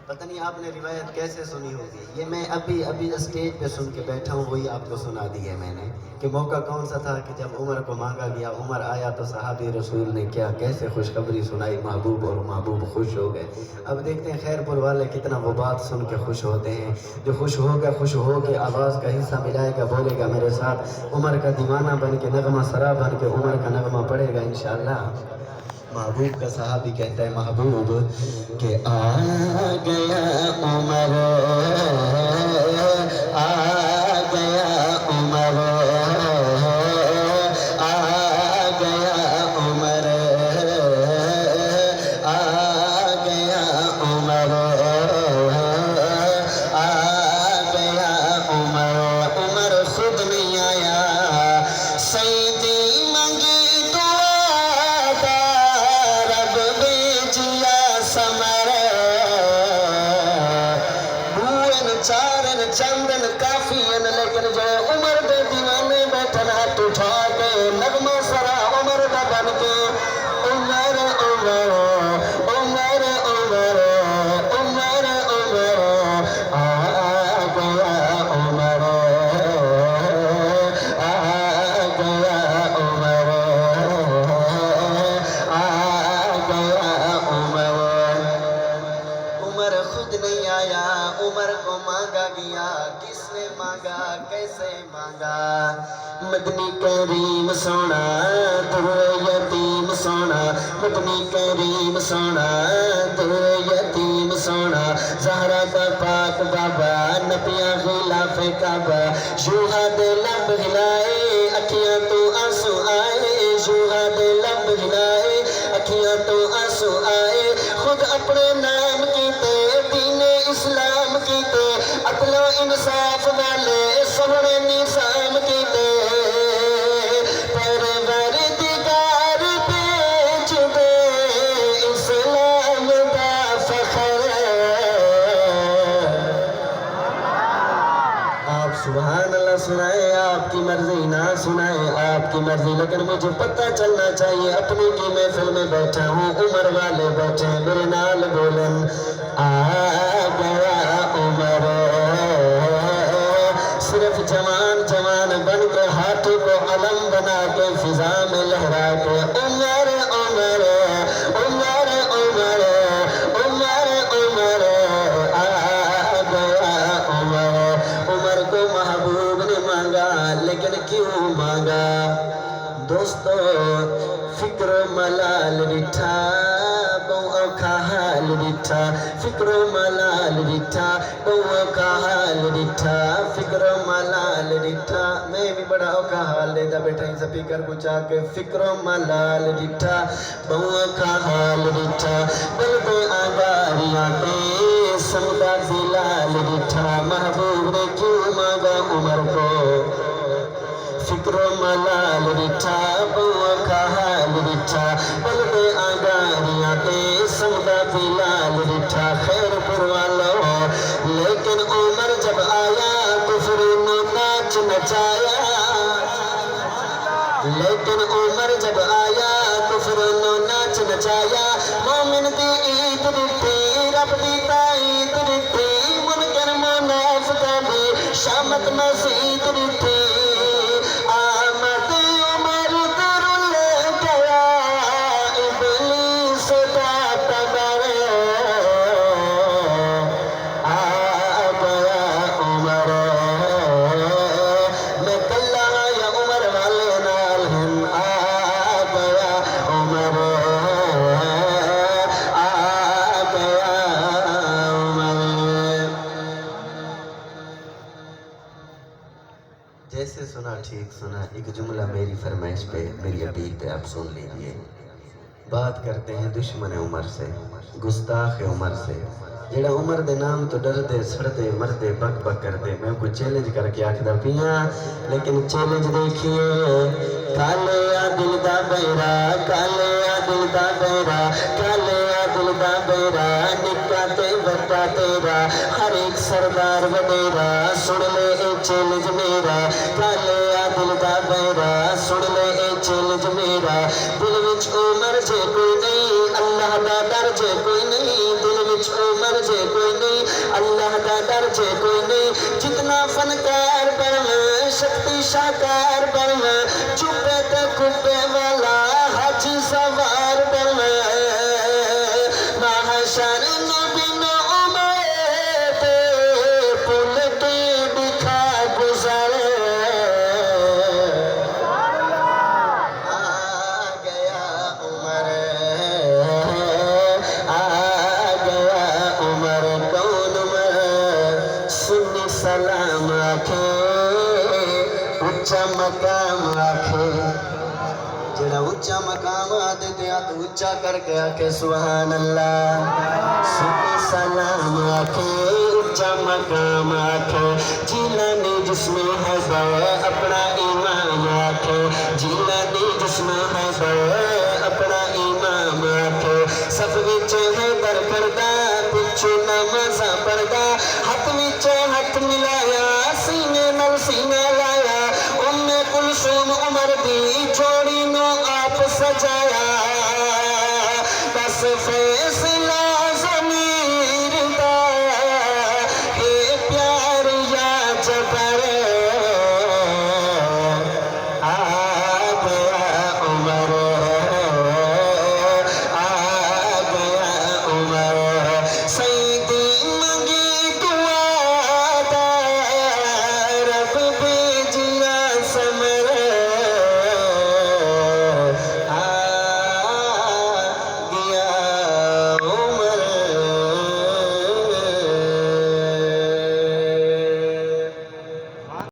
پتہ نہیں آپ نے روایت کیسے سنی ہوگی، یہ میں ابھی اسٹیج پہ سن کے بیٹھا ہوں، وہی آپ کو سنا دی ہے میں نے کہ موقع کون سا تھا کہ جب عمر کو مانگا گیا، عمر آیا تو صحابی رسول نے کیا کیسے خوشخبری سنائی محبوب، اور محبوب خوش ہو گئے۔ اب دیکھتے ہیں خیر پور والے کتنا وہ بات سن کے خوش ہوتے ہیں، جو خوش ہو کے آواز کا حصہ ملائے گا، بولے گا میرے ساتھ عمر کا دیوانہ بن کے، نغمہ سرا بن کے عمر کا نغمہ پڑے گا انشاءاللہ۔ محبوب کا صحابی کہتا ہے محبوب کہ آ گیا عمر، آ گیا عمر، آ گیا عمر، آ گیا عمر، آ گیا عمر۔ عمر خود نہیں آیا، سیدی منگی دعا دا رب بھیجیا سمر، بوئن چارن چندن کافین، لیکن جو عمر دے دیوانے بیٹھن ہاتھ اٹھا کے نغمہ سرا عمر دا بن کے عمر عمر عمر عمر عمر عمر آ گیا عمر، آ گیا عمر، آ گیا عمر۔ عمر خود نہیں آیا، عمر کو مانگا گیا، کس نے مانگا کیسے مانگا؟ مدنی کریم سونا در یتیم سونا، مدنی کریم سونا در یتیم سونا، زہرا کا پاک بابا نبیاں غلاف کعبہ، یوہا دے لب ہلائے اکھیاں تو آنسو آئے، یوہا دے لب ہلائے اکھیاں تو آنسو آئے، خود اپنے نام کیتے دین اسلام کیتے، عدل و انصاف والے سونے نظام کیتے، پروردگار بھیج دے اسلام دا فخر۔ آپ سبحان اللہ سنائے، آپ کی مرضی نہ سنائے، آپ کی مرضی، لیکن مجھے پتہ چلنا چاہیے اپنی کی محفل میں بیٹھا ہوں، عمر والے بیٹھے ہیں، میرے نال بولن آ گیا عمر۔ صرف جوان جوان بن کے ہاتھوں کو علم بنا کے فضا میں لہرا کے عمر عمر عمر عمر عمر عمر آ گیا عمر۔ عمر کو محبوب نے مانگا، لیکن کیوں مانگا؟ دوستو فکر و ملال ڈٹھا بہو اوکھا حال ڈٹھا، فکر و ملال ڈٹھا بہو اوکھا حال ڈٹھا، فکر و ملال ڈٹھا، میں بھی بڑا اوکھا حال دیتا بیٹھا ہی سپیکر کو چاہ کے، فکر و ملال ڈٹھا بہو اوکھا حال ڈٹھا، بلدے آگاریاں پہ سمدہ دلال ڈٹھا، محبوب نے کیوں مانگا عمر کو؟ فکر و ملال ڈٹھا بہو اوکھا حال ڈٹھا، بلدے آگاریاں پہ سمدہ دلال ڈٹھا، خیر پور والو، لیکن عمر جب آیا کفر نے ناچ نچایا، لیکن عمر جب آیا کفر نے ناچ نچایا، مومن دی عید دتی رب دی تائید دتی، منکر منافقاں دی شامت مزید دتی، آمد عمر در لے گیا ابلیس دا ٹبر، آ گیا عمر۔ میں کلا یا عمر والے نال ہن، آ گیا عمر، آ گیا عمر۔ جیسے سنا ٹھیک سنا، ایک جملہ میری فرمائش پہ، میری اپیل پہ آپ سن لیجئے۔ بات کرتے ہیں دشمن عمر سے، گستاخ عمر سے، جیڑا عمر دے نام تو ڈر دے سڑ دے مر دے بک بک کر دے۔ میں کوئی چیلنج کر کے آکھدا پیاں، لیکن چیلنج دیکھیے، کالے آ دل دا بیرا، کالے آ دل دا بیرا، کالے آ دل دا بیرا، نکا تے بڑا تیرا، ہر ایک سردار وڈیرا، سن لے اے چیلنج میرا، کالے آ دل دا بیرا، سن لے اے چیلنج میرا، دل وچ عمر جے کوئی نہیں، اللہ دا ڈر جے کوئی نہیں، دل وچ عمر جے کوئی نہیں، اللہ دا ڈر جے کوئی نہیں جتنا فنکار بننا شکتی شاکار بننا چوبے تے کھبے والا حج سوار بننا محشر نبی نو امید پلٹی دکھا گزر آ گیا عمر کون عمر سنی سلام آکھے اچھا مقام آکھے جڑا اچھا مقام آدھے دیا تو اچھا کر کے آکھے سبحان اللہ سنی سلام آکھے اچھا مقام آکھے جیلانی جس میں ہے بڑے اپنا امام آکھے جیلانی جس میں ہے بڑے اپنا امام آکھے سب وچے ہے در کردہ پچھو نمازہ پڑھدا ہاتھ وچے ہاتھ ملایا سینے نل سینہ لایا ام کلثوم عمر دی جوڑی نو آپ سجایا بس